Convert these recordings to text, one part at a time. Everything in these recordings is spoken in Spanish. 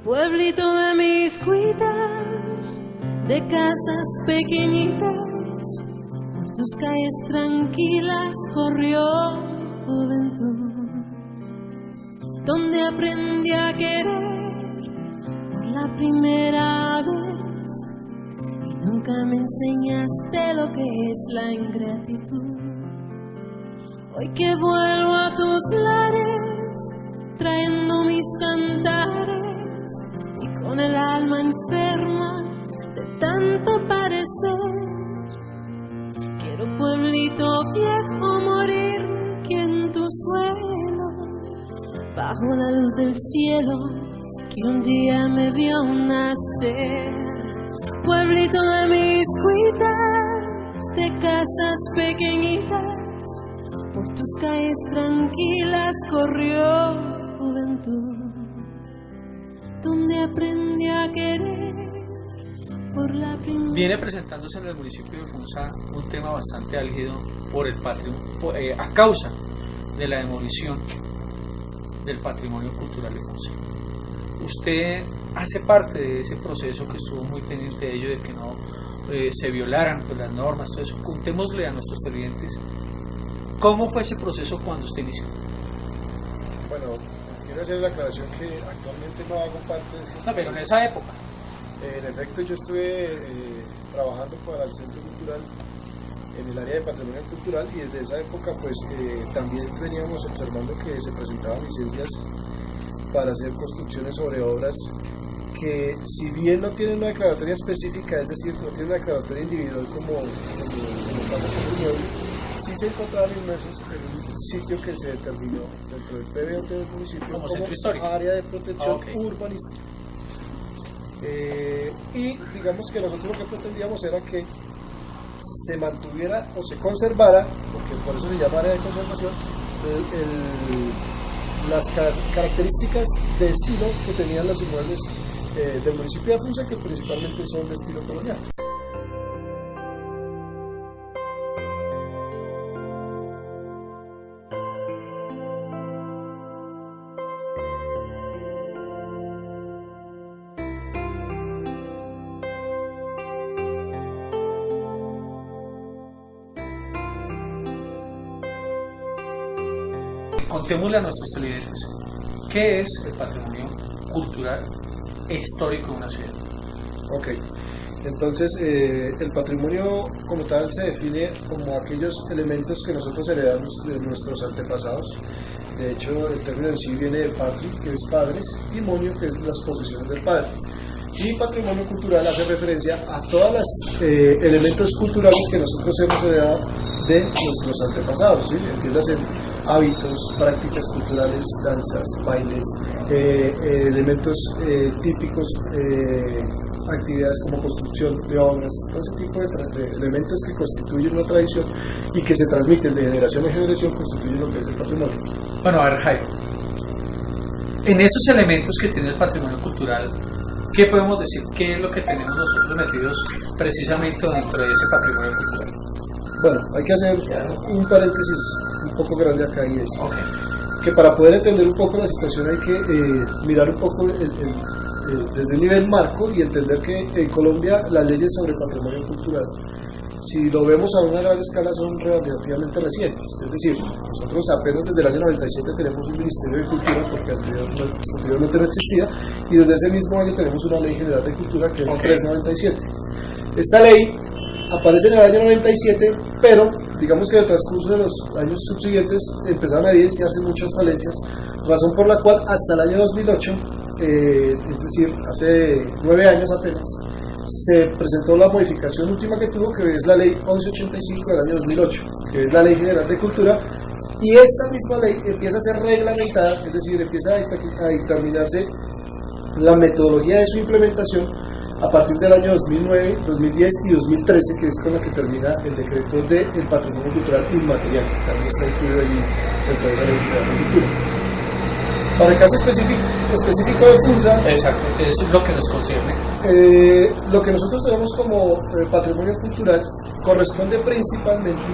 Pueblito de mis cuitas, de casas pequeñitas, por tus calles tranquilas corrió juventud, donde aprendí a querer por la primera vez y nunca me enseñaste lo que es la ingratitud. Hoy que vuelvo a tus lares, trayendo mis cantares y con el alma enferma de tanto parecer, quiero pueblito viejo morir aquí en tu suelo, bajo la luz del cielo que un día me vio nacer. Pueblito de mis cuitas, de casas pequeñitas, por tus calles tranquilas corrió juventud, donde aprendí a querer por la primera. Viene presentándose en el municipio de Funza un tema bastante álgido por el patrimonio, a causa de la demolición del patrimonio cultural de Funza. Usted hace parte de ese proceso que estuvo muy pendiente de ello, de que no se violaran pues, las normas, todo eso. Contémosle a nuestros televidentes cómo fue ese proceso cuando usted inició. Bueno, quiero hacer la aclaración que actualmente no hago parte de ese. No, pero en esa época. En efecto, yo estuve trabajando para el Centro Cultural en el área de patrimonio cultural y desde esa época pues también veníamos observando que se presentaban licencias para hacer construcciones sobre obras que si bien no tienen una declaratoria específica, es decir, no tienen una declaratoria individual como patrimonio, sí se encontraban inmersos en un sitio que se determinó dentro del PBOT del municipio como centro histórico, área de protección okay, urbanística. Y digamos que nosotros lo que pretendíamos era que se mantuviera o se conservara, porque por eso se llama área de conservación, las características de estilo que tenían los inmuebles del municipio de Funza, que principalmente son de estilo colonial. Contémosle a nuestros televidentes qué es el patrimonio cultural e histórico de una ciudad. Ok, entonces el patrimonio como tal se define como aquellos elementos que nosotros heredamos de nuestros antepasados. De hecho, el término en sí viene de patri, que es padres, y monio, que es las posesiones del padre. Y patrimonio cultural hace referencia a todos los elementos culturales que nosotros hemos heredado de nuestros antepasados, ¿sí? Entiéndase, hábitos, prácticas culturales, danzas, bailes, elementos típicos, actividades como construcción de obras, todo ese tipo de elementos que constituyen una tradición y que se transmiten de generación en generación, constituyen lo que es el patrimonio. Bueno, a ver, Jaime, en esos elementos que tiene el patrimonio cultural, ¿qué podemos decir? ¿Qué es lo que tenemos nosotros metidos precisamente dentro de ese patrimonio cultural? Bueno, hay que hacer un paréntesis un poco grande acá y es okay, que para poder entender un poco la situación hay que mirar un poco desde el nivel marco y entender que en Colombia las leyes sobre patrimonio cultural, si lo vemos a una gran escala, son relativamente recientes. Es decir, nosotros apenas desde el año 97 tenemos un Ministerio de Cultura, porque anteriormente no existía, y desde ese mismo año tenemos una Ley General de Cultura que es el 397. Esta ley aparece en el año 97, pero digamos que en el transcurso de los años subsiguientes empezaron a evidenciarse muchas falencias, razón por la cual hasta el año 2008, es decir, hace 9 años apenas, se presentó la modificación última que tuvo, que es la ley 1185 del año 2008, que es la Ley General de Cultura, y esta misma ley empieza a ser reglamentada, es decir, empieza a dictaminarse la metodología de su implementación a partir del año 2009, 2010 y 2013, que es con la que termina el decreto del patrimonio cultural inmaterial, que también está incluido allí dentro de la Ley General de Cultura. Para el caso específico de Funza, exacto, eso es lo que nos concierne. Lo que nosotros tenemos como patrimonio cultural corresponde principalmente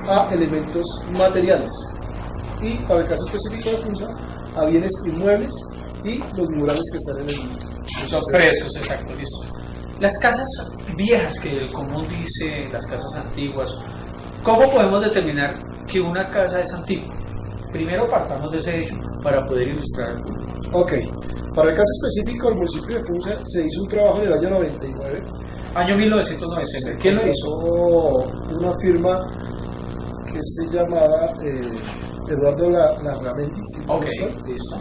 a elementos materiales y para el caso específico de Funza a bienes inmuebles y los murales que están en el municipio. Los frescos, exacto, listo. Las casas viejas, que el común dice, las casas antiguas, ¿cómo podemos determinar que una casa es antigua? Primero partamos de ese hecho para poder ilustrar el punto. Ok, para el caso específico del municipio de Funza se hizo un trabajo en el año 99. Año 1999, ¿quién lo hizo? Una firma que se llamaba Eduardo Larramendi. Ok, listo.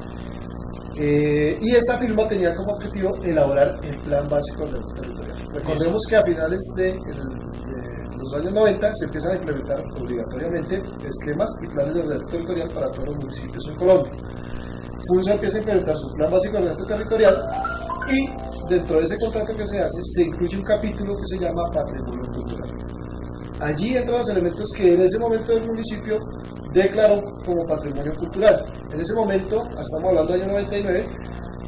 Y esta firma tenía como objetivo elaborar el Plan Básico del Territorial. Recordemos que a finales de los años 90 se empiezan a implementar obligatoriamente esquemas y planes de ordenamiento territorial para todos los municipios en Colombia. Funza empieza a implementar su Plan Básico de Ordenamiento Territorial y dentro de ese contrato que se hace se incluye un capítulo que se llama Patrimonio Cultural. Allí entran los elementos que en ese momento el municipio declaró como patrimonio cultural. En ese momento, estamos hablando del año 99,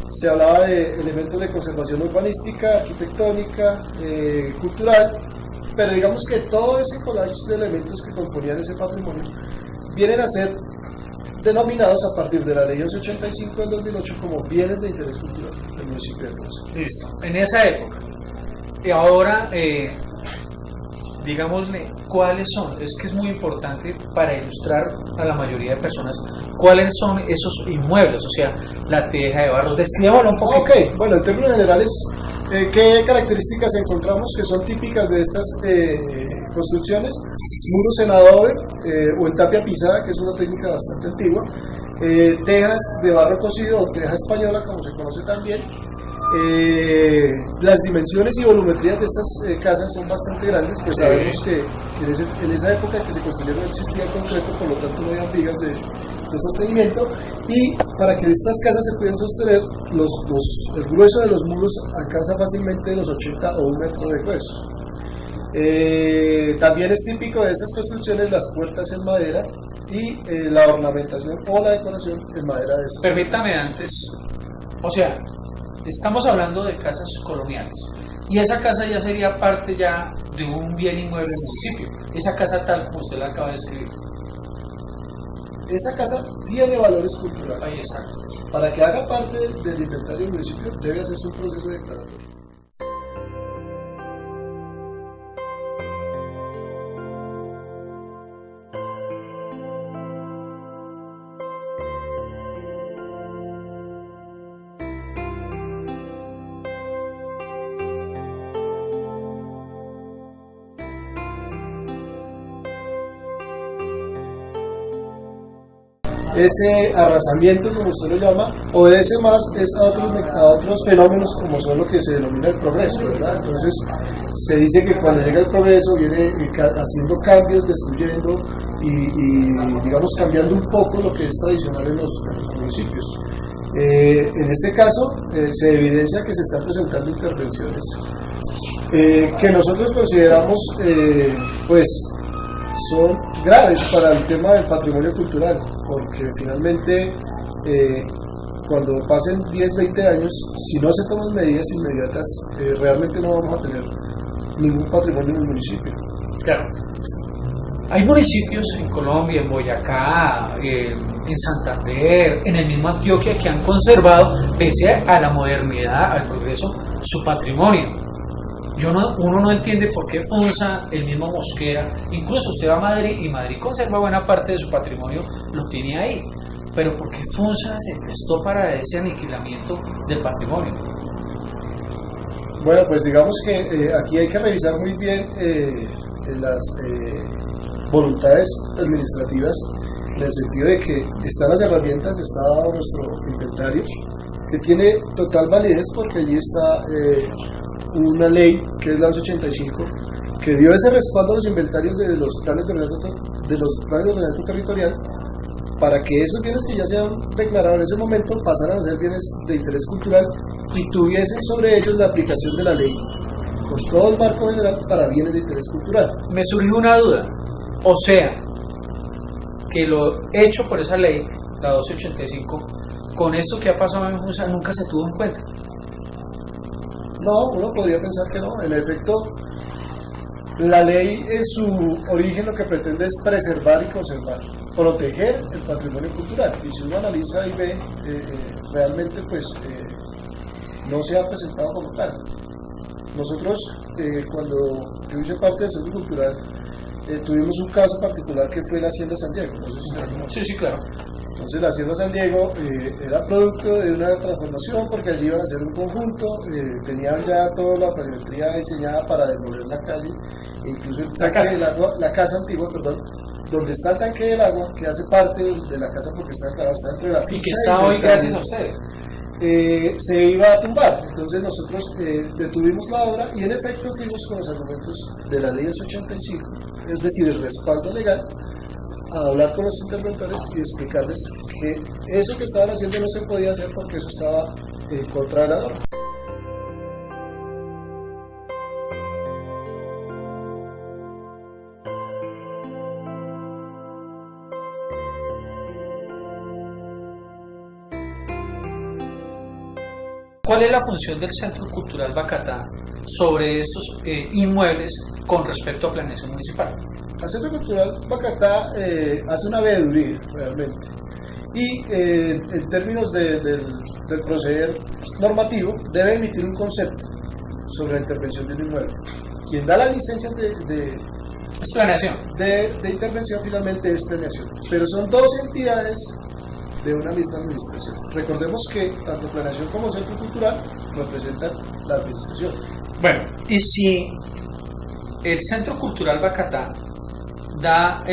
se hablaba de elementos de conservación urbanística, arquitectónica, cultural, pero digamos que todo ese collage de elementos que componían ese patrimonio vienen a ser denominados a partir de la Ley 1185 del 2008 como bienes de interés cultural del municipio de Funza. Listo, en esa época. Y ahora, digámosle, ¿cuáles son? Es que es muy importante para ilustrar a la mayoría de personas cuáles son esos inmuebles, o sea, la teja de barro. Describámoslo un poco. Ok, bueno, en términos generales, ¿qué características encontramos que son típicas de estas construcciones? Muros en adobe o en tapia pisada, que es una técnica bastante antigua, tejas de barro cocido o teja española, como se conoce también. Las dimensiones y volumetrías de estas casas son bastante grandes, pues sabemos que en esa época que se construyeron no existía el concreto, por lo tanto no había vigas de sostenimiento, y para que estas casas se pudieran sostener, el grueso de los muros alcanza fácilmente los 80 o 1 metro de grueso. También es típico de estas construcciones las puertas en madera y la ornamentación o la decoración en madera de estas. Permítame antes, o sea, estamos hablando de casas coloniales y esa casa ya sería parte ya de un bien inmueble del municipio, esa casa tal como usted la acaba de describir. Esa casa tiene valores culturales. Ahí exacto. Para que haga parte del inventario del municipio debe hacerse un proceso de declaratoria. Ese arrasamiento, como usted lo llama, obedece más a otros fenómenos como son lo que se denomina el progreso, ¿verdad? Entonces se dice que cuando llega el progreso viene haciendo cambios, destruyendo y digamos cambiando un poco lo que es tradicional en los municipios. En este caso se evidencia que se están presentando intervenciones que nosotros consideramos pues son graves para el tema del patrimonio cultural, porque finalmente cuando pasen 10, 20 años, si no se toman medidas inmediatas, realmente no vamos a tener ningún patrimonio en el municipio. Claro. Hay municipios en Colombia, en Boyacá, en Santander, en el mismo Antioquia, que han conservado, pese a la modernidad, al progreso, su patrimonio. Uno no entiende por qué Funza, el mismo Mosquera, incluso usted va a Madrid y Madrid conserva buena parte de su patrimonio, lo tiene ahí, pero ¿por qué Funza se prestó para ese aniquilamiento del patrimonio? Bueno, pues digamos que aquí hay que revisar muy bien las voluntades administrativas, en el sentido de que están las herramientas, está dado nuestro inventario, que tiene total validez porque allí está una ley que es la 1185 que dio ese respaldo a los inventarios de los planes de ordenamiento territorial para que esos bienes que ya se han declarado en ese momento pasaran a ser bienes de interés cultural y tuviesen sobre ellos la aplicación de la ley con todo el marco general para bienes de interés cultural. Me surgió una duda, o sea, que lo hecho por esa ley, la 1285, con esto que ha pasado en Funza nunca se tuvo en cuenta. No, uno podría pensar que no. En efecto, la ley en su origen lo que pretende es preservar y conservar, proteger el patrimonio cultural. Y si uno analiza y ve, realmente pues no se ha presentado como tal. Nosotros, cuando yo hice parte del Centro Cultural, tuvimos un caso particular que fue la Hacienda San Diego. No sé si usted lo Sí, claro. Entonces la Hacienda San Diego era producto de una transformación porque allí iban a hacer un conjunto, tenían ya toda la planimetría diseñada para demoler la calle, e incluso el tanque del agua, la casa antigua, perdón, donde está el tanque del agua, que hace parte de la casa porque está dentro de la Y finca que está hoy gracias a ustedes. se iba a tumbar. Entonces nosotros detuvimos la obra y en efecto fuimos con los argumentos de la ley 85, es decir, el respaldo legal, a hablar con los interventores y explicarles que eso que estaban haciendo no se podía hacer porque eso estaba en contra de la norma. ¿Cuál es la función del Centro Cultural Bacatá sobre estos inmuebles con respecto a planeación municipal? El Centro Cultural Bacatá hace una veeduría realmente y en términos del proceder normativo debe emitir un concepto sobre la intervención de un inmueble. Quien da la licencia Es planeación. de intervención finalmente es planeación, pero son dos entidades de una misma administración. Recordemos que tanto planeación como centro cultural representan la administración. Bueno, y si el Centro Cultural Bacatá da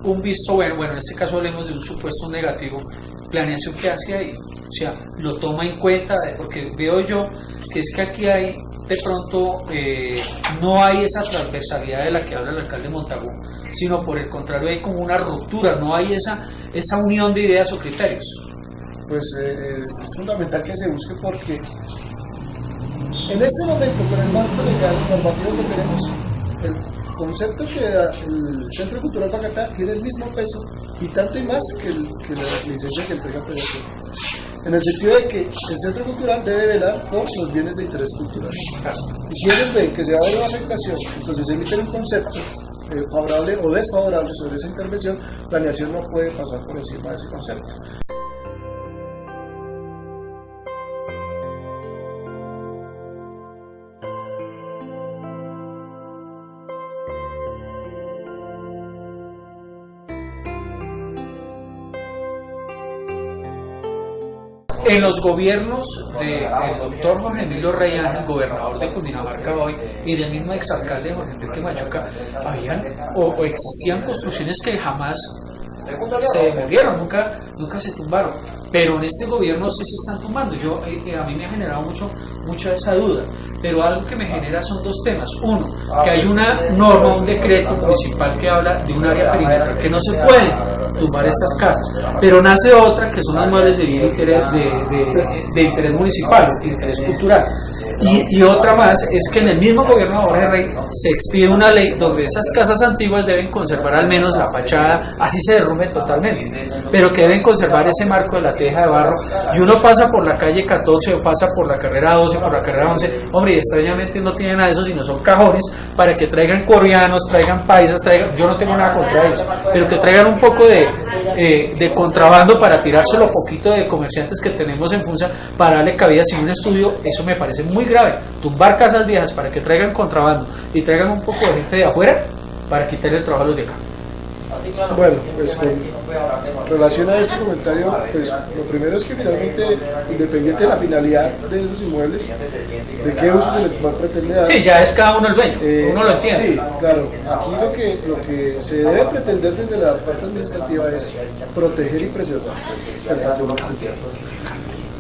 un visto bueno, en este caso hablemos de un supuesto negativo, planeación que hace ahí, o sea, lo toma en cuenta, porque veo yo que es que aquí hay, de pronto, no hay esa transversalidad de la que habla el alcalde Montagu, sino por el contrario hay como una ruptura, no hay esa unión de ideas o criterios. Pues es fundamental que se busque porque en este momento, con el marco legal normativo que tenemos, el concepto que da el Centro Cultural Bacatá tiene el mismo peso y tanto y más que la licencia que entrega Planeación. En el sentido de que el Centro Cultural debe velar por los bienes de interés cultural. Y si ellos ven que se va a haber una afectación, entonces emiten un concepto favorable o desfavorable sobre esa intervención, Planeación no puede pasar por encima de ese concepto. En los gobiernos del doctor Jorge Emilio Rey Ángel, gobernador de Cundinamarca hoy, y del mismo exalcalde Jorge Enrique Machuca, habían o existían construcciones que jamás se demolieron, nunca se tumbaron, pero en este gobierno sí se están tumbando. A mí me ha generado mucho esa duda, pero algo que me genera son dos temas. Uno, que hay una norma, un decreto municipal que habla de un área perimetral que no se pueden tumbar estas casas, pero nace otra que son las muebles de bien de interés municipal, de interés cultural. Y otra más es que en el mismo gobierno de Jorge Rey se expide una ley donde esas casas antiguas deben conservar al menos la fachada, así se derrumbe totalmente, pero que deben conservar ese marco de la teja de barro. Y uno pasa por la calle 14 o pasa por la carrera 12, por la carrera 11, hombre, y extrañamente no tienen nada de eso, sino son cajones para que traigan coreanos, traigan paisas, yo no tengo nada contra ellos, pero que traigan un poco de contrabando para tirarse lo poquito de comerciantes que tenemos en Funza para darle cabida sin un estudio. Eso me parece muy grave, tumbar casas viejas para que traigan contrabando y traigan un poco de gente de afuera para quitarle el trabajo a los de acá. Bueno, pues con relación a este comentario, pues lo primero es que finalmente, independiente de la finalidad de esos inmuebles, de qué uso se les pretende dar. Sí, ya es cada uno el dueño, uno lo entiende. Sí, claro. Aquí lo que se debe pretender desde la parte administrativa es proteger y preservar el patrimonio cultural.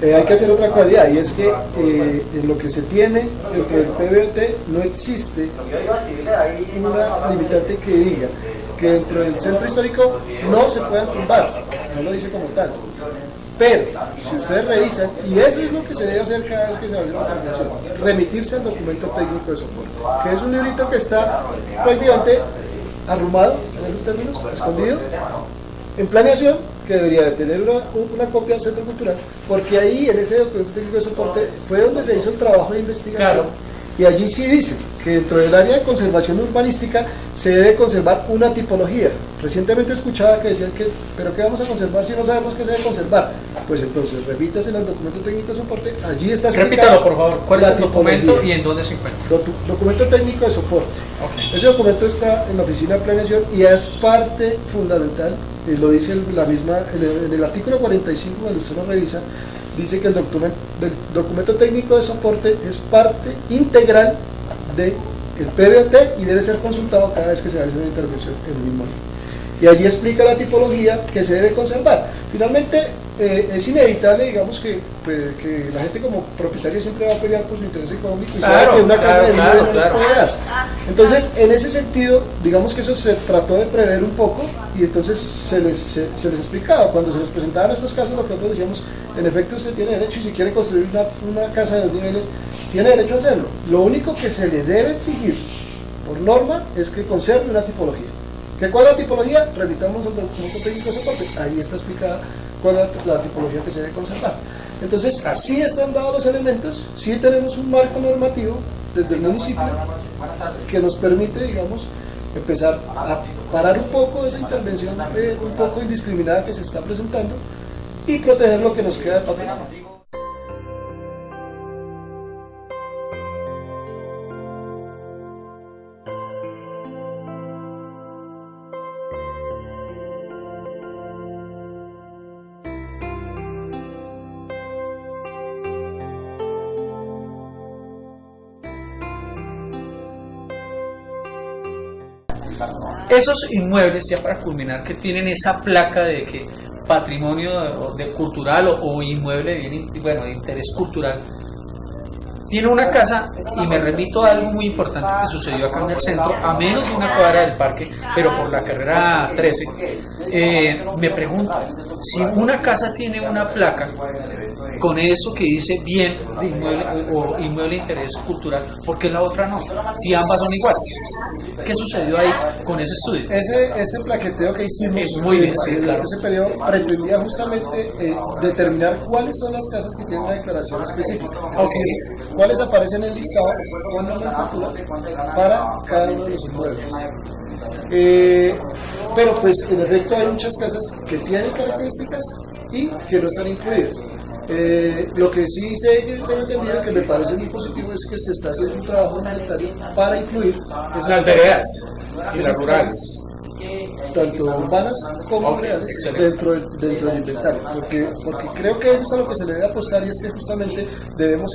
Hay que hacer otra cualidad, y es que en lo que se tiene dentro del PBOT no existe una limitante que diga que dentro del centro histórico no se puedan tumbar, no lo dice como tal. Pero, si ustedes revisan, y eso es lo que se debe hacer cada vez que se va a hacer una intervención, remitirse al documento técnico de soporte, que es un librito que está prácticamente arrumado, en esos términos, escondido, en planeación, que debería de tener una copia del Centro Cultural, porque ahí, en ese documento técnico de soporte, fue donde se hizo el trabajo de investigación. Claro. y allí sí dice que dentro del área de conservación urbanística se debe conservar una tipología. Recientemente escuchaba que decían que, ¿pero qué vamos a conservar si no sabemos qué se debe conservar? Pues entonces, repítase en el documento técnico de soporte, allí está explicado. Repítalo, por favor, ¿cuál es el documento y en dónde se encuentra? Documento técnico de soporte. Okay. Ese documento está en la oficina de planeación y es parte fundamental, y lo dice la misma, en el artículo 45, cuando usted lo revisa, dice que el documento técnico de soporte es parte integral del PBOT y debe ser consultado cada vez que se hace una intervención en un inmueble. Y allí explica la tipología que se debe conservar. Finalmente, es inevitable, digamos, que la gente como propietario siempre va a pelear por su interés económico y sabe que una casa de vivienda no es propiedad. Entonces, en ese sentido, digamos que eso se trató de prever un poco y entonces se les explicaba. Cuando se les presentaban estos casos, lo que nosotros decíamos, en efecto usted tiene derecho y si quiere construir una casa de 2 niveles, tiene derecho a hacerlo. Lo único que se le debe exigir por norma es que conserve una tipología. ¿Cuál es la tipología? Remitamos al documento técnico de soporte, ahí está explicada cuál es la tipología que se debe conservar. Entonces, así están dados los elementos, sí tenemos un marco normativo desde el municipio que nos permite, digamos, empezar a parar un poco esa intervención un poco indiscriminada que se está presentando y proteger lo que nos queda de patrimonio. Esos inmuebles, ya para culminar, que tienen esa placa de que patrimonio cultural o inmueble de interés cultural, tiene una casa, y me remito a algo muy importante que sucedió acá en el centro, a menos de una cuadra del parque, pero por la carrera 13, me pregunto, si una casa tiene una placa con eso que dice bien de inmueble o inmueble de interés cultural, ¿por qué la otra no? Si ambas son iguales. ¿Qué sucedió ahí con ese estudio? Ese plaqueteo que hicimos muy bien, sí, en claro. ese periodo pretendía justamente determinar cuáles son las casas que tienen una declaración específica. Okay. Cuáles aparecen en el listado con nomenclatura para cada uno de los inmuebles. Pero pues en efecto hay muchas casas que tienen características y que no están incluidas. Lo que sí sé que tengo entendido que me parece muy positivo es que se está haciendo un trabajo humanitario para incluir esas veredas y las rurales, tanto urbanas como rurales, dentro del inventario, porque creo que eso es a lo que se le debe apostar, y es que justamente debemos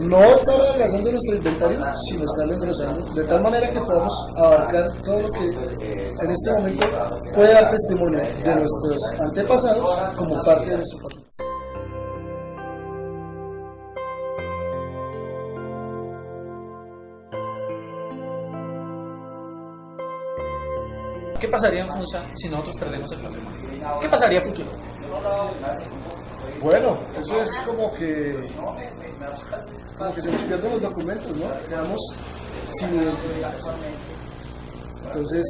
no estar adelgazando nuestro inventario, sino estarlo engrosando, de tal manera que podamos abarcar todo lo que en este momento puede dar testimonio de nuestros antepasados como parte de nuestro patrimonio. ¿Qué pasaría en Funza si nosotros perdemos el patrimonio? ¿Qué pasaría a futuro? Bueno, eso es como que se nos pierden los documentos, ¿no? Quedamos sin identidad. Entonces,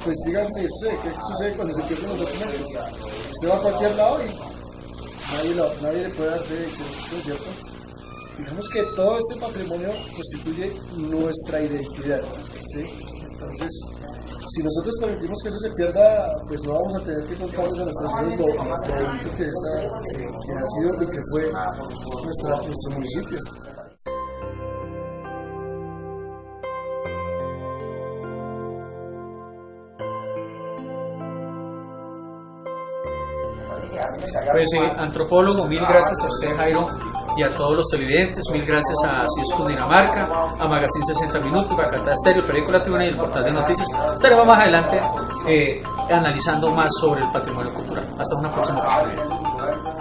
pues díganme usted, ¿qué sucede cuando se pierden los documentos? Usted va a cualquier lado y nadie le puede dar fe de que esto es cierto. Digamos que todo este patrimonio constituye nuestra identidad, ¿sí? Entonces, si nosotros permitimos que eso se pierda, pues no vamos a tener que contarles a nuestros hijos lo bonito que ha sido y que fue nuestro municipio. Pues antropólogo, mil gracias a usted, Jairo, y a todos los televidentes, mil gracias a CIS Cundinamarca, a Magazine 60 Minutos, Bacatá Estéreo, Periódico La Tribuna y el Portal de Noticias. Estaremos más adelante analizando más sobre el patrimonio cultural. Hasta una próxima oportunidad.